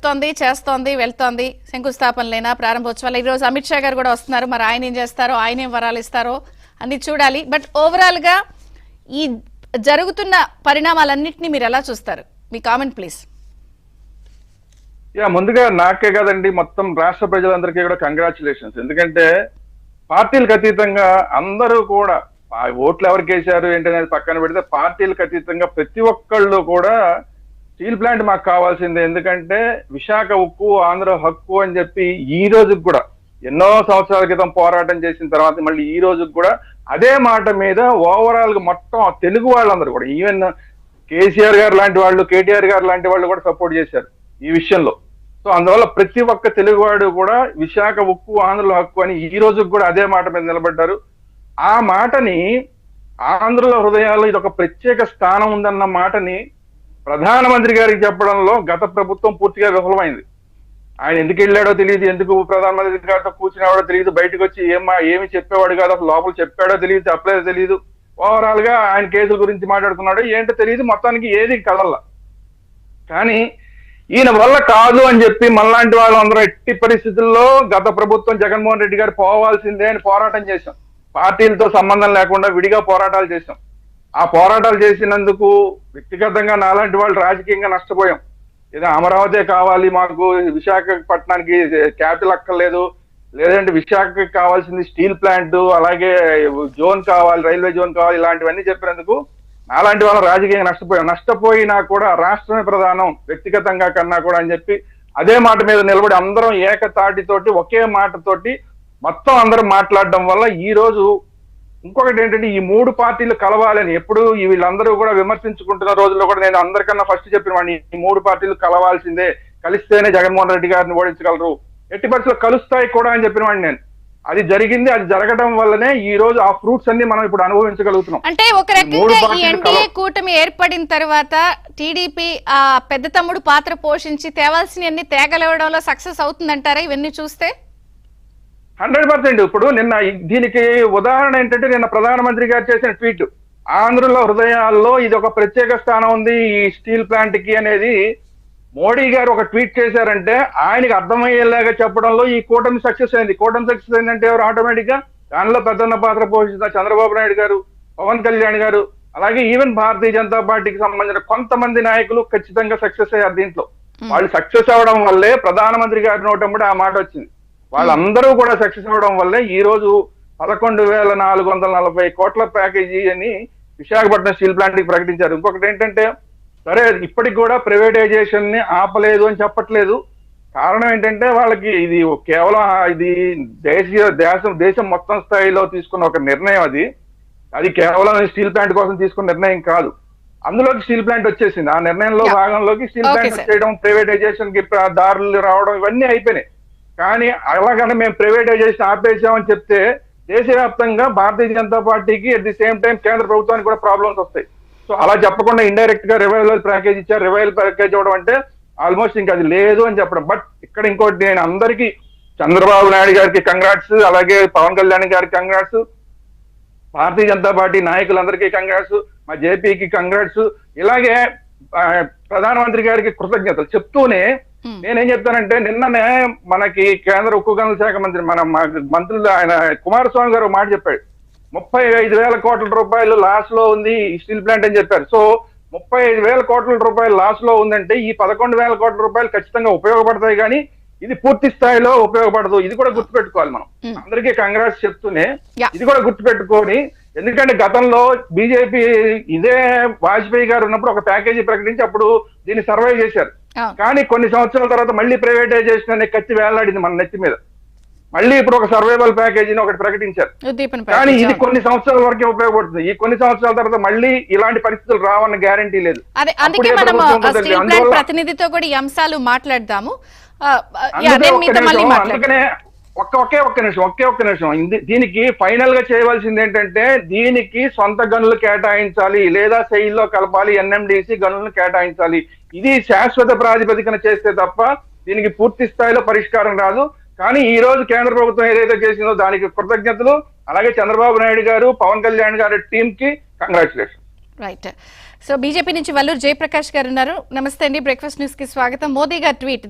చెప్తోంది, చేస్తోంది, వెళ్తోంది. శంకుస్థాపనలైనా ప్రారంభోత్సవాలు. ఈ రోజు అమిత్ షా గారు కూడా వస్తున్నారు. మరి ఆయన ఏం చేస్తారో, ఆయన ఏం వరాలు ఇస్తారో అన్ని చూడాలి. బట్ ఓవరాల్ గా ఈ జరుగుతున్న పరిణామాలన్నింటినీ మీరు ఎలా చూస్తారు? మీ కామెంట్ ప్లీజ్. ముందుగా నాకే కదండి, మొత్తం రాష్ట్ర ప్రజలందరికీ కూడా కంగ్రాచులేషన్స్. ఎందుకంటే పార్టీలకు అతీతంగా అందరూ కూడా ఓట్లు ఎవరికి వేశారు ఏంటనేది పక్కన పెడితే పార్టీలకు అతీతంగా ప్రతి ఒక్కళ్ళు కూడా స్టీల్ ప్లాంట్ మాకు కావాల్సిందే. ఎందుకంటే విశాఖ ఉక్కు ఆంధ్ర హక్కు అని చెప్పి ఈ రోజుకి కూడా ఎన్నో సంవత్సరాల క్రితం పోరాటం చేసిన తర్వాత మళ్ళీ ఈ రోజుకి కూడా అదే మాట మీద ఓవరాల్ గా మొత్తం తెలుగు వాళ్ళందరూ కూడా, ఈవెన్ కేసీఆర్ గారు లాంటి వాళ్ళు, కేటీఆర్ గారు లాంటి వాళ్ళు కూడా సపోర్ట్ చేశారు ఈ విషయంలో. సో అందువల్ల ప్రతి ఒక్క తెలుగువాడు కూడా విశాఖ ఉక్కు ఆంధ్రుల హక్కు అని ఈ రోజుకి కూడా అదే మాట మీద నిలబడ్డారు. ఆ మాటని ఆంధ్రుల హృదయాల్లో ఇది ఒక ప్రత్యేక స్థానం ఉందన్న మాటని ప్రధానమంత్రి గారికి చెప్పడంలో గత ప్రభుత్వం పూర్తిగా విఫలమైంది. ఆయన ఎందుకు వెళ్ళాడో తెలియదు, ఎందుకు ప్రధానమంత్రి గారితో కూర్చునేవాడో తెలియదు, బయటకు వచ్చి ఏమి చెప్పేవాడు కాదు, అసలు లోపల చెప్పాడో తెలియదు, చెప్పలేదో తెలియదు. ఓవరాల్ గా ఆయన కేసుల గురించి మాట్లాడుతున్నాడో ఏంటో తెలియదు, మొత్తానికి ఏది కదల్లా. కానీ ఈయన వల్ల కాదు అని చెప్పి మనలాంటి వాళ్ళందరూ ఎట్టి పరిస్థితుల్లో గత ప్రభుత్వం జగన్మోహన్ రెడ్డి గారు పోవాల్సిందే అని పోరాటం చేశాం. పార్టీలతో సంబంధం లేకుండా విడిగా పోరాటాలు చేశాం. ఆ పోరాటాలు చేసినందుకు వ్యక్తిగతంగా నాలాంటి వాళ్ళు రాజకీయంగా నష్టపోయాం. ఏదో అమరావతి కావాలి, మాకు విశాఖపట్నానికి క్యాపిటల్ అక్కర్లేదు, లేదంటే విశాఖకి కావాల్సింది స్టీల్ ప్లాంట్, అలాగే జోన్ కావాలి, రైల్వే జోన్ కావాలి, ఇలాంటివన్నీ చెప్పినందుకు అలాంటి వాళ్ళ రాజకీయంగా నష్టపోయినా కూడా రాష్ట్రమే ప్రధానం వ్యక్తిగతంగా కన్నా కూడా అని చెప్పి అదే మాట మీద నిలబడి అందరం ఏకతాటితోటి ఒకే మాటతోటి మొత్తం అందరం మాట్లాడడం వల్ల ఈ రోజు ఇంకొకటి ఏంటంటే ఈ మూడు పార్టీలు కలవాలని ఎప్పుడు వీళ్ళందరూ కూడా విమర్శించుకుంటున్న రోజుల్లో కూడా నేను అందరికన్నా ఫస్ట్ చెప్పిన వాడిని, ఈ మూడు పార్టీలు కలవాల్సిందే, కలిస్తేనే జగన్మోహన్ రెడ్డి గారిని ఓడించగలరు, ఎట్టి పరిస్థితుల్లో కలుస్తాయి కూడా అని చెప్పిన వాడిని నేను. అది జరిగింది. అది జరగడం వల్లనే ఈ రోజు ఆ ఫ్రూట్స్ అన్ని మనం ఇప్పుడు అనుభవించగలుగుతున్నాం. అంటే ఒక రకంగా ఈ ఎన్డీఏ కూటమి ఏర్పడిన తర్వాత టీడీపీ ఆ పెద్ద తమ్ముడు పాత్ర పోషించి తేవాల్సినవన్నీ తేగలవడంలో సక్సెస్ అవుతుందంటారా ఇవన్నీ చూస్తే? 100%. ఇప్పుడు నిన్న దీనికి ఉదాహరణ ఏంటంటే నిన్న ప్రధానమంత్రి గారు చేసిన ట్వీట్, ఆంధ్రుల హృదయాల్లో ఇది ఒక ప్రత్యేక స్థానం ఉంది ఈ స్టీల్ ప్లాంట్ కి అనేది మోడీ గారు ఒక ట్వీట్ చేశారంటే ఆయనకి అర్థమయ్యేలాగా చెప్పడంలో ఈ కూటమి సక్సెస్ అయింది. కూటమి సక్సెస్ అయిందంటే ఎవరు ఆటోమేటిక్ గా దానిలో పెద్దన్న పాత్ర పోషిస్తున్న చంద్రబాబు నాయుడు గారు, పవన్ కళ్యాణ్ గారు, అలాగే ఈవెన్ భారతీయ జనతా పార్టీకి సంబంధించిన కొంతమంది నాయకులు ఖచ్చితంగా సక్సెస్ అయ్యారు దీంట్లో. వాళ్ళు సక్సెస్ అవ్వడం వల్లే ప్రధానమంత్రి గారి నోటంబడి ఆ మాట వచ్చింది. వాళ్ళందరూ కూడా సక్సెస్ అవ్వడం వల్లే ఈ రోజు 11,440 కోట్ల ప్యాకేజీ అని విశాఖపట్నం స్టీల్ ప్లాంట్ కి ప్రకటించారు. ఇంకొకటి ఏంటంటే సరే ఇప్పటికి కూడా ప్రైవేటైజేషన్ ని ఆపలేదు అని చెప్పట్లేదు. కారణం ఏంటంటే వాళ్ళకి ఇది కేవలం ఇది దేశం మొత్తం స్థాయిలో తీసుకున్న ఒక నిర్ణయం. అది కేవలం స్టీల్ ప్లాంట్ కోసం తీసుకున్న నిర్ణయం కాదు. అందులోకి స్టీల్ ప్లాంట్ వచ్చేసింది. ఆ నిర్ణయంలో భాగంలోకి స్టీల్ ప్లాంట్ చేయడం, ప్రైవేటైజేషన్ కి దారులు రావడం ఇవన్నీ అయిపోయినాయి. కానీ అలాగనే మేము ప్రైవేటైజేషన్ ఆపేసామని చెప్తే దేశవ్యాప్తంగా భారతీయ జనతా పార్టీకి అట్ ది సేమ్ టైం కేంద్ర ప్రభుత్వానికి కూడా ప్రాబ్లమ్స్ వస్తాయి. సో అలా చెప్పకుండా ఇండైరెక్ట్ గా రివైవల్ ప్యాకేజ్ ఇచ్చారు. రివైవల్ ప్యాకేజ్ ఇవ్వడం అంటే ఆల్మోస్ట్ ఇంకా అది లేదు అని చెప్పడం. బట్ ఇక్కడ ఇంకోటి, నేను అందరికీ చంద్రబాబు నాయుడు గారికి కంగ్రాట్స్, అలాగే పవన్ కళ్యాణ్ గారికి కంగ్రాట్స్, భారతీయ జనతా పార్టీ నాయకులందరికీ కంగ్రాట్స్, మా జేపీకి కంగ్రాట్స్, ఇలాగే ప్రధానమంత్రి గారికి కృతజ్ఞతలు చెప్తూనే నేనేం చెప్తానంటే నిన్ననే మనకి కేంద్ర ఉక్కు గనుల శాఖ మంత్రి మన మంత్రులు ఆయన కుమారస్వామి గారు మాట చెప్పాడు, 35,000 కోట్ల రూపాయలు లాస్ లో ఉంది ఈ స్టీల్ ప్లాంట్ అని చెప్పారు. సో 35,000 కోట్ల రూపాయలు లాస్ లో ఉందంటే ఈ 11,000 కోట్ల రూపాయలు ఖచ్చితంగా ఉపయోగపడతాయి, కానీ ఇది పూర్తి స్థాయిలో ఉపయోగపడదు. ఇది కూడా గుర్తుపెట్టుకోవాలి మనం. అందరికీ కంగ్రాట్స్ చెప్తూనే ఇది కూడా గుర్తుపెట్టుకొని, ఎందుకంటే గతంలో బీజేపీ ఇదే వాజ్పేయి గారు ఉన్నప్పుడు ఒక ప్యాకేజీ ప్రకటించి అప్పుడు దీన్ని సర్వైవ్ చేశారు. కానీ కొన్ని సంవత్సరాల తర్వాత మళ్ళీ ప్రైవేటైజేషన్ అనే కత్తి వేలాడింది మన నెత్తి మీద. మళ్ళీ ఇప్పుడు ఒక సర్వైవల్ ప్యాకేజీని ఒకటి ప్రకటించారు. కానీ ఇది కొన్ని సంవత్సరాల వరకే ఉపయోగపడుతుంది. ఈ కొన్ని సంవత్సరాల తర్వాత మళ్ళీ ఇలాంటి పరిస్థితులు రావన్న గ్యారంటీ లేదు. అందుకే మనం స్టీల్ ప్లాంట్ ప్రతినిధితో కూడా ఈ అంశాలు మాట్లాడదాము. అందుకనే ఒకే ఒక్క నిమిషం దీనికి ఫైనల్ గా చేయవలసింది ఏంటంటే దీనికి సొంత గనులు కేటాయించాలి, లేదా సెయిల్లో కలపాలి, ఎన్ఎండిసి గనులను కేటాయించాలి. ఇది శాశ్వత ప్రాతిపదికన చేస్తే తప్ప దీనికి పూర్తి స్థాయిలో పరిష్కారం రాదు. కానీ ఈ రోజు కేంద్ర ప్రభుత్వం ఏదైతే చేసిందో దానికి కృతజ్ఞతలు, అలాగే చంద్రబాబు నాయుడు గారు, పవన్ కళ్యాణ్ గారి టీమ్ కి కంగ్రాచులేషన్. రైట్. సో బీజేపీ నుంచి వల్లూరు జయప్రకాష్ గారు ఉన్నారు. నమస్తే అండి, బ్రేక్ఫాస్ట్ న్యూస్ కి స్వాగతం. మోదీ గారి ట్వీట్